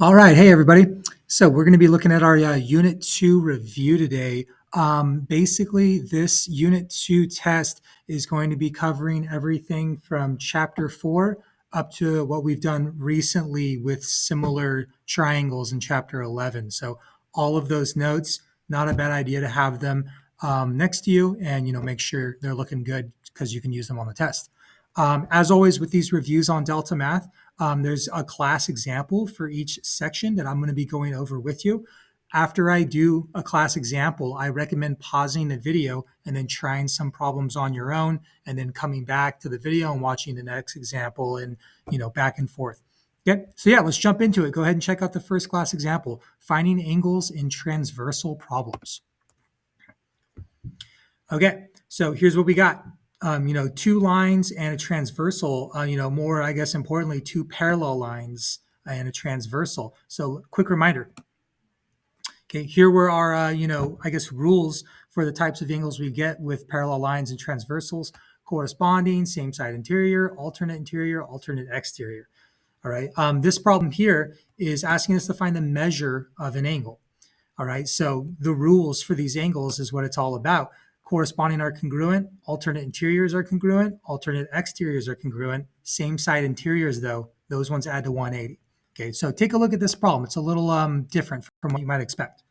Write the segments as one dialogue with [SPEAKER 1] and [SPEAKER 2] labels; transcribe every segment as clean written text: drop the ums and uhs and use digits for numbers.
[SPEAKER 1] All right. Hey, everybody. So we're going to be looking at our Unit 2 review today. Basically, this Unit 2 test is going to be covering everything from Chapter 4 up to what we've done recently with similar triangles in Chapter 11. So all of those notes, not a bad idea to have them next to you and, make sure they're looking good because you can use them on the test. As always with these reviews on Delta Math, there's a class example for each section that I'm going to be going over with you. After I do a class example, I recommend pausing the video and then trying some problems on your own and then coming back to the video and watching the next example and, back and forth. Okay, so yeah, let's jump into it. Go ahead and check out the first class example, finding angles in transversal problems. Okay, so here's what we got. Two lines and a transversal, more, I guess, importantly, two parallel lines and a transversal. So quick reminder. Okay, here were our, I guess, rules for the types of angles we get with parallel lines and transversals: corresponding, same side interior, alternate exterior. All right, this problem here is asking us to find the measure of an angle. All right, so the rules for these angles is what it's all about. Corresponding are congruent, alternate interiors are congruent, alternate exteriors are congruent. Same side interiors, though, those ones add to 180. Okay, so take a look at this problem. It's a little different from what you might expect.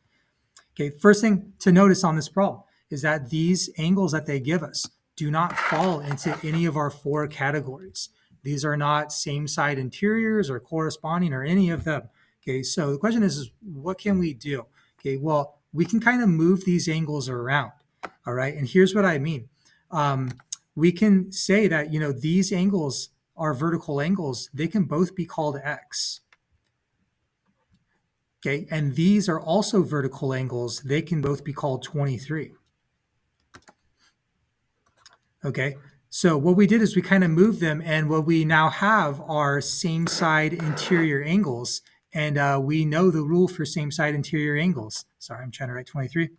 [SPEAKER 1] Okay, first thing to notice on this problem is that these angles that they give us do not fall into any of our four categories. These are not same side interiors or corresponding or any of them. Okay, so the question is what can we do? Okay, well, we can kind of move these angles around. All right, and here's what I mean. We can say that, these angles are vertical angles. They can both be called X. Okay, and these are also vertical angles. They can both be called 23. Okay, so what we did is we kind of moved them, and what we now have are same side interior angles, and we know the rule for same side interior angles. Sorry, I'm trying to write 23.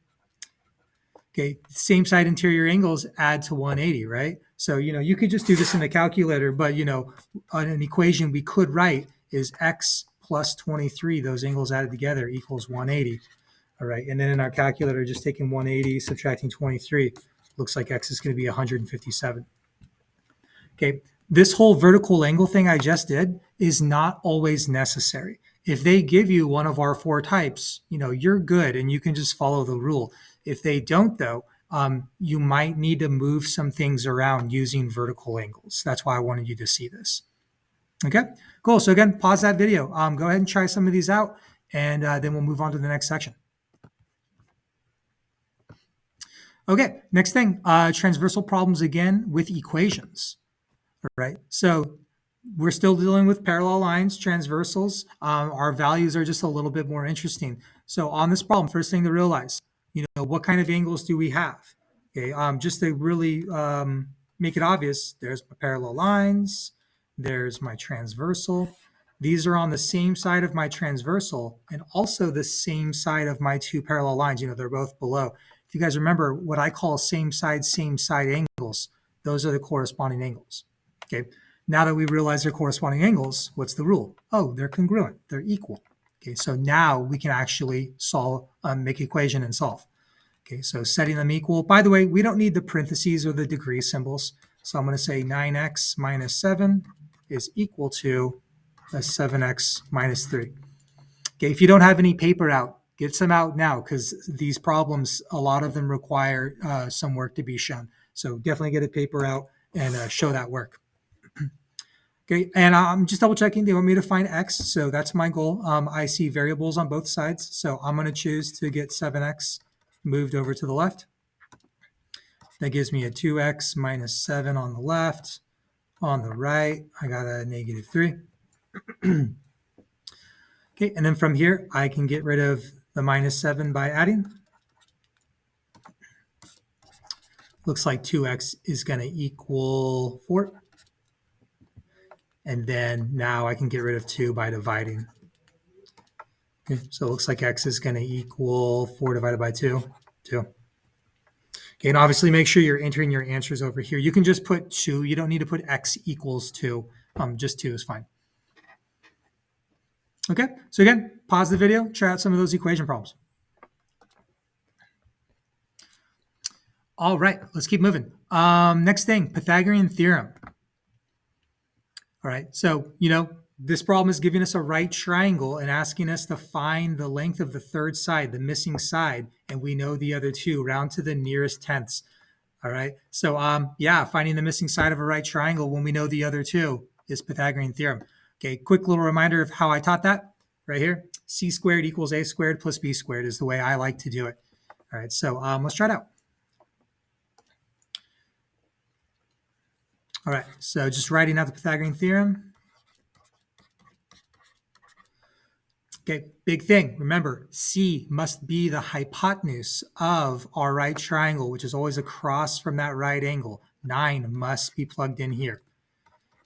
[SPEAKER 1] Okay, same side interior angles add to 180, right? So, you could just do this in the calculator, but, an equation we could write is X plus 23, those angles added together equals 180. All right, and then in our calculator, just taking 180, subtracting 23, looks like X is going to be 157. Okay, this whole vertical angle thing I just did is not always necessary. If they give you one of our four types, you're good and you can just follow the rule. If they don't, though, you might need to move some things around using vertical angles. That's why I wanted you to see this. Okay, cool. So again, pause that video. Go ahead and try some of these out, and then we'll move on to the next section. Okay, next thing, transversal problems again with equations. All right, so we're still dealing with parallel lines, transversals. Our values are just a little bit more interesting. So on this problem, first thing to realize, what kind of angles do we have? Okay, just to really make it obvious, there's my parallel lines, there's my transversal. These are on the same side of my transversal and also the same side of my two parallel lines. They're both below. If you guys remember what I call same side angles, those are the corresponding angles. Okay. Now that we realize they're corresponding angles, what's the rule? Oh, they're congruent. They're equal. Okay, so now we can actually solve, make equation and solve. Okay, so setting them equal. By the way, we don't need the parentheses or the degree symbols. So I'm going to say 9x minus 7 is equal to 7x minus 3. Okay, if you don't have any paper out, get some out now because these problems, a lot of them require some work to be shown. So definitely get a paper out and show that work. Okay, and I'm just double checking. They want me to find X, so that's my goal. I see variables on both sides, so I'm going to choose to get 7X moved over to the left. That gives me a 2X minus 7 on the left. On the right, I got a negative 3. Okay, and then from here, I can get rid of the minus 7 by adding. Looks like 2X is going to equal 4. And then now I can get rid of 2 by dividing. Okay, so it looks like X is going to equal 4 divided by 2, 2. Okay, and obviously make sure you're entering your answers over here. You can just put 2. You don't need to put X equals 2. Just 2 is fine. Okay, so again, pause the video, try out some of those equation problems. All right, let's keep moving. Next thing, Pythagorean theorem. All right, so, this problem is giving us a right triangle and asking us to find the length of the third side, the missing side, and we know the other two, round to the nearest tenths. All right, so finding the missing side of a right triangle when we know the other two is Pythagorean theorem. Okay, quick little reminder of how I taught that right here. C squared equals A squared plus B squared is the way I like to do it. All right, so let's try it out. All right, so just writing out the Pythagorean theorem. Okay, big thing. Remember, C must be the hypotenuse of our right triangle, which is always across from that right angle. 9 must be plugged in here.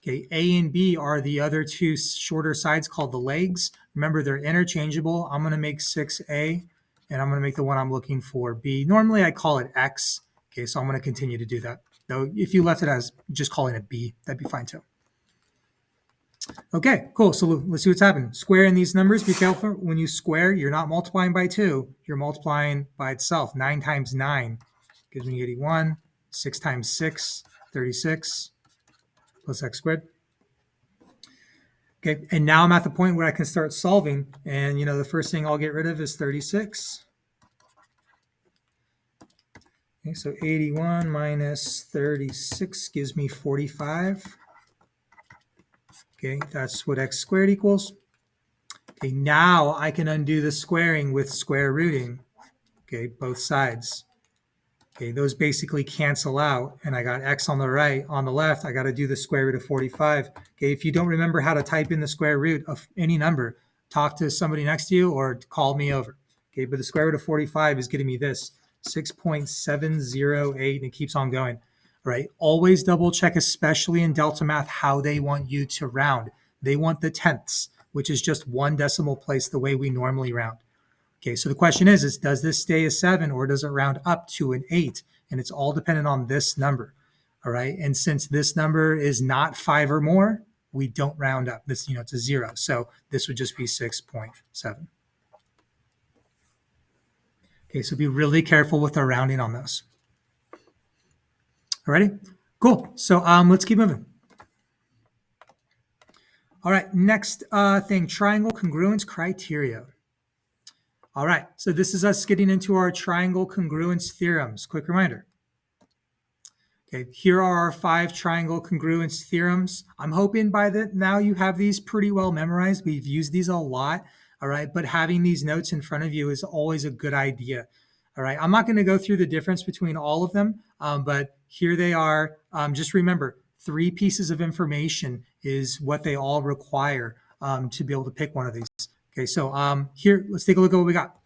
[SPEAKER 1] Okay, A and B are the other two shorter sides called the legs. Remember, they're interchangeable. I'm going to make 6A, and I'm going to make the one I'm looking for B. Normally, I call it X. Okay, so I'm going to continue to do that. Though, if you left it as just calling it B, that'd be fine too. Okay, cool. So let's see what's happening. Squaring these numbers, be careful. When you square, you're not multiplying by 2. You're multiplying by itself. 9 times 9 gives me 81. 6 times 6, 36, plus x squared. Okay, and now I'm at the point where I can start solving. And, the first thing I'll get rid of is 36. Okay, so 81 minus 36 gives me 45. Okay, that's what x squared equals. Okay, now I can undo the squaring with square rooting. Okay, both sides. Okay, those basically cancel out, and I got x on the right. On the left, I got to do the square root of 45. Okay, if you don't remember how to type in the square root of any number, talk to somebody next to you or call me over. Okay, but the square root of 45 is getting me this, 6.708, and it keeps on going. All right, always double check, especially in Delta Math, how they want you to round. They want the tenths, which is just one decimal place the way we normally round. Okay, so the question is does this stay a 7 or does it round up to an 8? And it's all dependent on this number. All right, and since this number is not 5 or more, we don't round up. This, it's a 0. So this would just be 6.7. Okay, so be really careful with our rounding on those. All righty, cool. So let's keep moving. All right, next thing, triangle congruence criteria. All right, so this is us getting into our triangle congruence theorems. Quick reminder. Okay, here are our 5 triangle congruence theorems. I'm hoping by that now you have these pretty well memorized. We've used these a lot, all right? But having these notes in front of you is always a good idea, all right? I'm not going to go through the difference between all of them, but here they are. Just remember, 3 pieces of information is what they all require to be able to pick one of these. Okay, so here, let's take a look at what we got.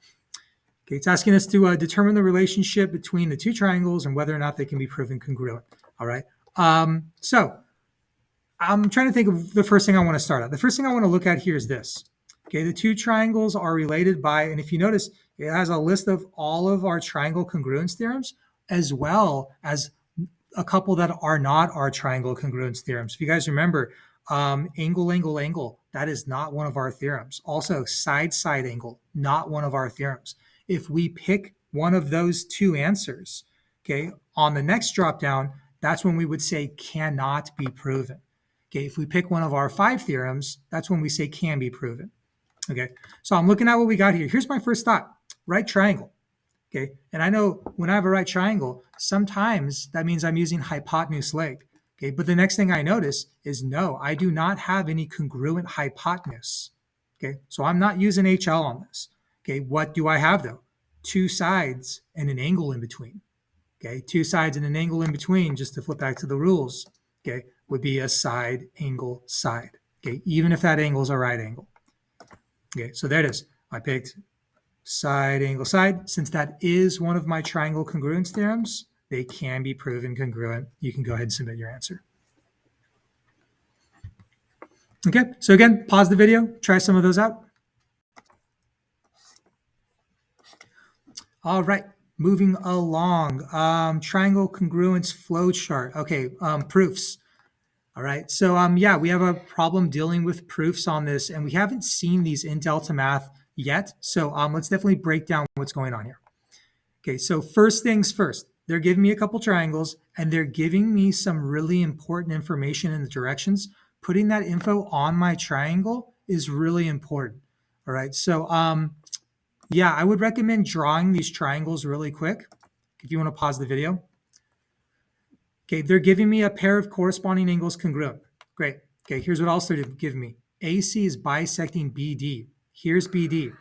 [SPEAKER 1] Okay, it's asking us to determine the relationship between the 2 triangles and whether or not they can be proven congruent. All right. So I'm trying to think of the first thing I want to start at. The first thing I want to look at here is this. Okay, the 2 triangles are related by, and if you notice, it has a list of all of our triangle congruence theorems, as well as a couple that are not our triangle congruence theorems. If you guys remember, angle, angle, angle, that is not one of our theorems. Also, side, side angle, not one of our theorems. If we pick one of those 2 answers, okay, on the next drop down, that's when we would say cannot be proven. Okay, if we pick one of our 5 theorems, that's when we say can be proven. Okay, so I'm looking at what we got here. Here's my first thought, right triangle. Okay, and I know when I have a right triangle, sometimes that means I'm using hypotenuse leg. Okay, but the next thing I notice is no, I do not have any congruent hypotenuse. Okay, so I'm not using HL on this. Okay, what do I have though? 2 sides and an angle in between. Okay, 2 sides and an angle in between, just to flip back to the rules, okay, would be a side, angle, side. Okay, even if that angle is a right angle. Okay, so there it is. I picked side, angle, side. Since that is one of my triangle congruence theorems, they can be proven congruent. You can go ahead and submit your answer. Okay, so again, pause the video, try some of those out. All right, moving along. Triangle congruence flow chart. Okay, proofs. All right. So yeah, we have a problem dealing with proofs on this, and we haven't seen these in Delta Math yet. So let's definitely break down what's going on here. Okay, so first things first, they're giving me a couple triangles and they're giving me some really important information in the directions. Putting that info on my triangle is really important. All right, so yeah, I would recommend drawing these triangles really quick. If you want to pause the video. Okay, they're giving me a pair of corresponding angles congruent. Great. Okay, here's what else they're giving me. AC is bisecting BD. Here's BD.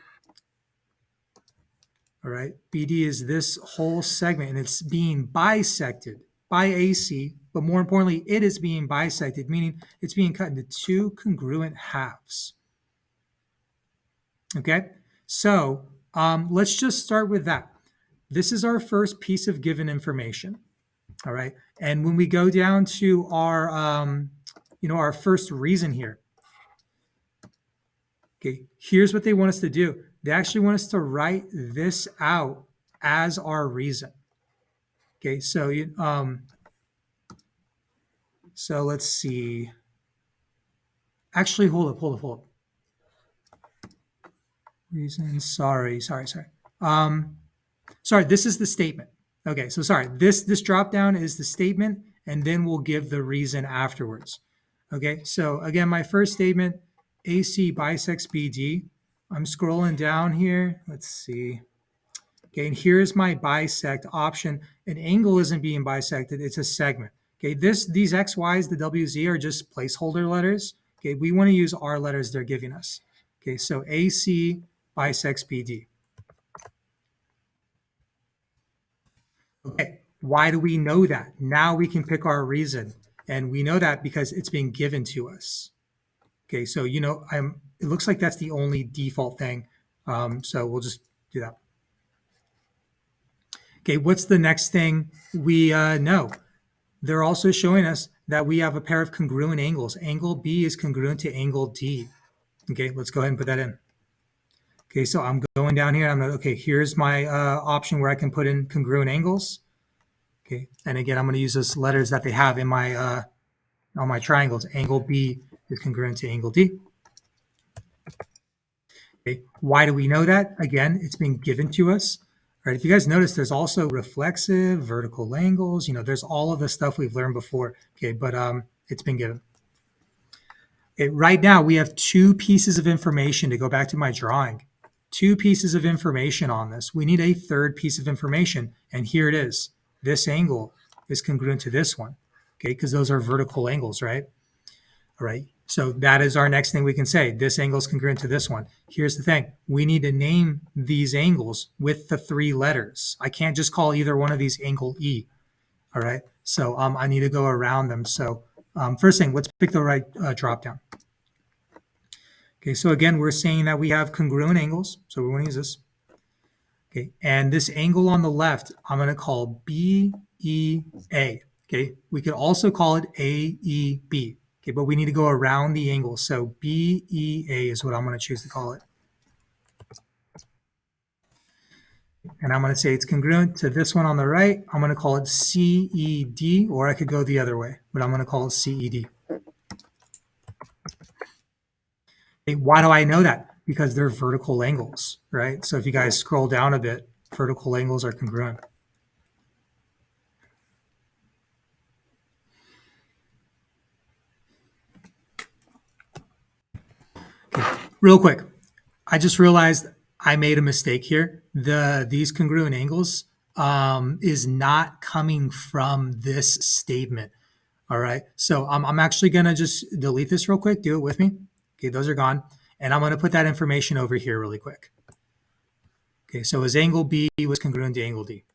[SPEAKER 1] All right, BD is this whole segment and it's being bisected by AC, but more importantly, it is being bisected, meaning it's being cut into two congruent halves. Okay, so let's just start with that. This is our first piece of given information. All right, and when we go down to our, our first reason here, okay, here's what they want us to do. They actually want us to write this out as our reason. Okay, so so let's see. Actually, hold up. Reason, sorry. Sorry, this is the statement. Okay, so sorry, this drop down is the statement, and then we'll give the reason afterwards. Okay, so again, my first statement, AC bisects BD. I'm scrolling down here. Let's see. Okay, and here's my bisect option. An angle isn't being bisected, it's a segment. Okay, these X, Y's, the WZ are just placeholder letters. Okay, we want to use our letters they're giving us. Okay, so AC bisects BD. Okay, why do we know that? Now we can pick our reason. And we know that because it's being given to us. Okay, so it looks like that's the only default thing. So we'll just do that. Okay, what's the next thing we know? They're also showing us that we have a pair of congruent angles. Angle B is congruent to angle D. Okay, let's go ahead and put that in. Okay, so I'm going down here. Okay, here's my option where I can put in congruent angles. Okay, and again, I'm going to use those letters that they have in my on my triangles. Angle B is congruent to angle D. Okay, why do we know that? Again, it's being given to us. All right, if you guys notice, there's also reflexive, vertical angles. There's all of the stuff we've learned before. Okay, but it's been given. Okay, right now, we have two pieces of information to go back to my drawing. Two pieces of information on this. We need a third piece of information, and here it is. This angle is congruent to this one, okay, because those are vertical angles, right? All right, so that is our next thing we can say. This angle is congruent to this one. Here's the thing. We need to name these angles with the three letters. I can't just call either one of these angle E, all right? So I need to go around them. So first thing, let's pick the right drop down. Okay, so again, we're saying that we have congruent angles, so we want to use this. Okay, and this angle on the left, I'm going to call BEA. Okay, we could also call it AEB. Okay, but we need to go around the angle, so BEA is what I'm going to choose to call it. And I'm going to say it's congruent to this one on the right. I'm going to call it CED, or I could go the other way, but I'm going to call it CED. Okay, why do I know that? Because they're vertical angles, right? So if you guys scroll down a bit, vertical angles are congruent. Okay, real quick, I just realized I made a mistake here. These congruent angles is not coming from this statement. All right, so I'm actually gonna just delete this real quick. Do it with me. Okay, those are gone. And I'm gonna put that information over here really quick. Okay, so his angle B was congruent to angle D.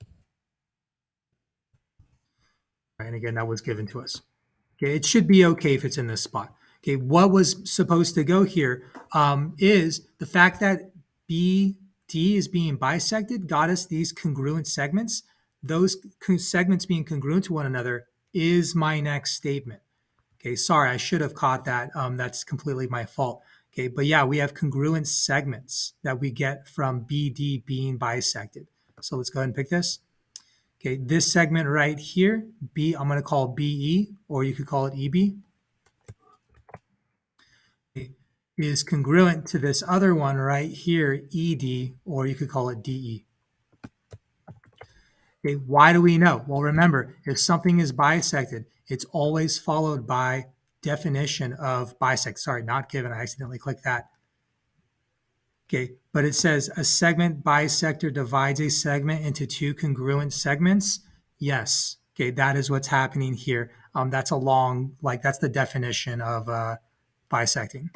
[SPEAKER 1] And again, that was given to us. Okay, it should be okay if it's in this spot. Okay, what was supposed to go here is the fact that BD is being bisected got us these congruent segments. Those segments being congruent to one another is my next statement. Okay, sorry, I should have caught that. That's completely my fault. Okay, but yeah, we have congruent segments that we get from BD being bisected. So let's go ahead and pick this. Okay, this segment right here, I'm going to call BE, or you could call it EB. is congruent to this other one right here, ED, or you could call it DE. Okay, why do we know? Well, remember, if something is bisected, it's always followed by definition of bisect. Sorry, not given. I accidentally clicked that. Okay, but it says a segment bisector divides a segment into two congruent segments. Yes. Okay, that is what's happening here. That's that's the definition of bisecting.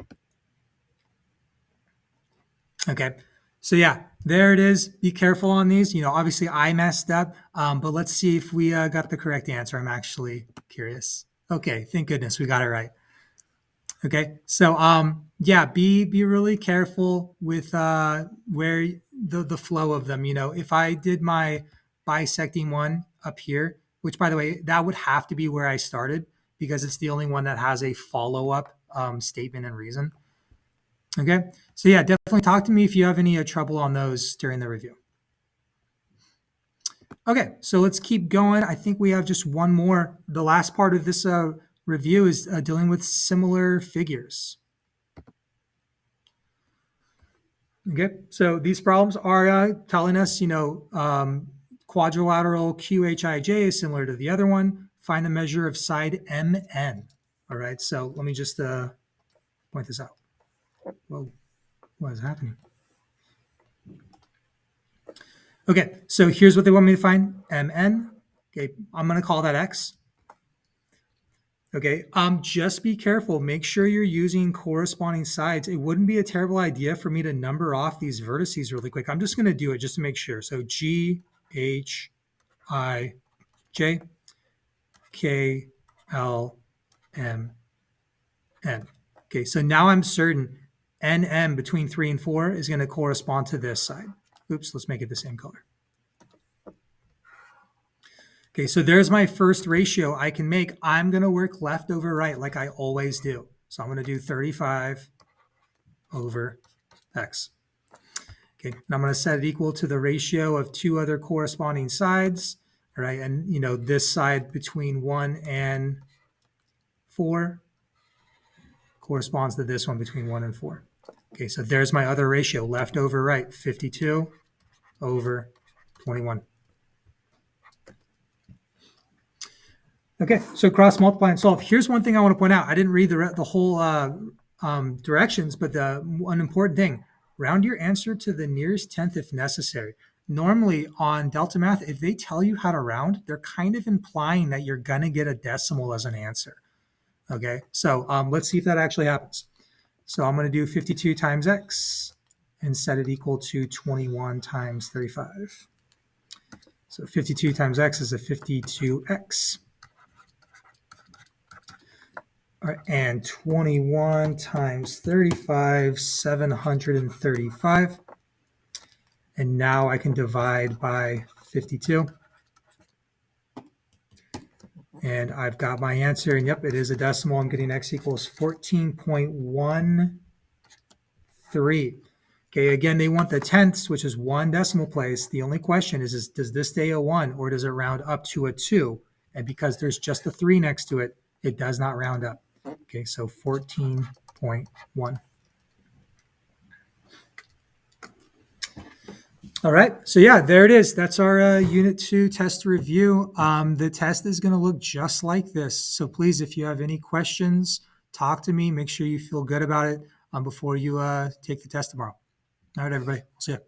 [SPEAKER 1] Okay, so yeah, there it is. Be careful on these. Obviously I messed up, but let's see if we got the correct answer. I'm actually curious. Okay, thank goodness we got it right. Okay, so yeah, be really careful with where the flow of them. If I did my bisecting one up here, which by the way, that would have to be where I started because it's the only one that has a follow-up statement and reason. Okay, so yeah, definitely talk to me if you have any trouble on those during the review. Okay, so let's keep going. I think we have just one more. The last part of this review is dealing with similar figures. Okay, so these problems are telling us, quadrilateral QHIJ is similar to the other one. Find the measure of side MN. All right, so let me just point this out. Whoa, what is happening? Okay, so here's what they want me to find, MN. Okay, I'm going to call that X. Okay, just be careful. Make sure you're using corresponding sides. It wouldn't be a terrible idea for me to number off these vertices really quick. I'm just going to do it just to make sure. So G, H, I, J, K, L, M, N. Okay, so now I'm certain NM between 3 and 4 is going to correspond to this side. Oops, let's make it the same color. Okay, so there's my first ratio I can make. I'm going to work left over right like I always do. So I'm going to do 35 over X. Okay, and I'm going to set it equal to the ratio of two other corresponding sides. All right, and this side between 1 and 4 corresponds to this one between 1 and 4. Okay, so there's my other ratio, left over right, 52 over 21. Okay, so cross multiply and solve. Here's one thing I want to point out. I didn't read the whole directions, but one important thing, round your answer to the nearest tenth if necessary. Normally on Delta Math, if they tell you how to round, they're kind of implying that you're going to get a decimal as an answer. Okay, so let's see if that actually happens. So I'm going to do 52 times X and set it equal to 21 times 35. So 52 times X is a 52X. All right, and 21 times 35, 735. And now I can divide by 52. And I've got my answer. And yep, it is a decimal. I'm getting X equals 14.13. Okay, again, they want the tenths, which is one decimal place. The only question is does this stay a 1 or does it round up to a 2? And because there's just a 3 next to it, it does not round up. Okay, so 14.1. All right, so yeah, there it is. That's our Unit 2 test review. The test is going to look just like this. So please, if you have any questions, talk to me. Make sure you feel good about it before you take the test tomorrow. All right, everybody. See ya.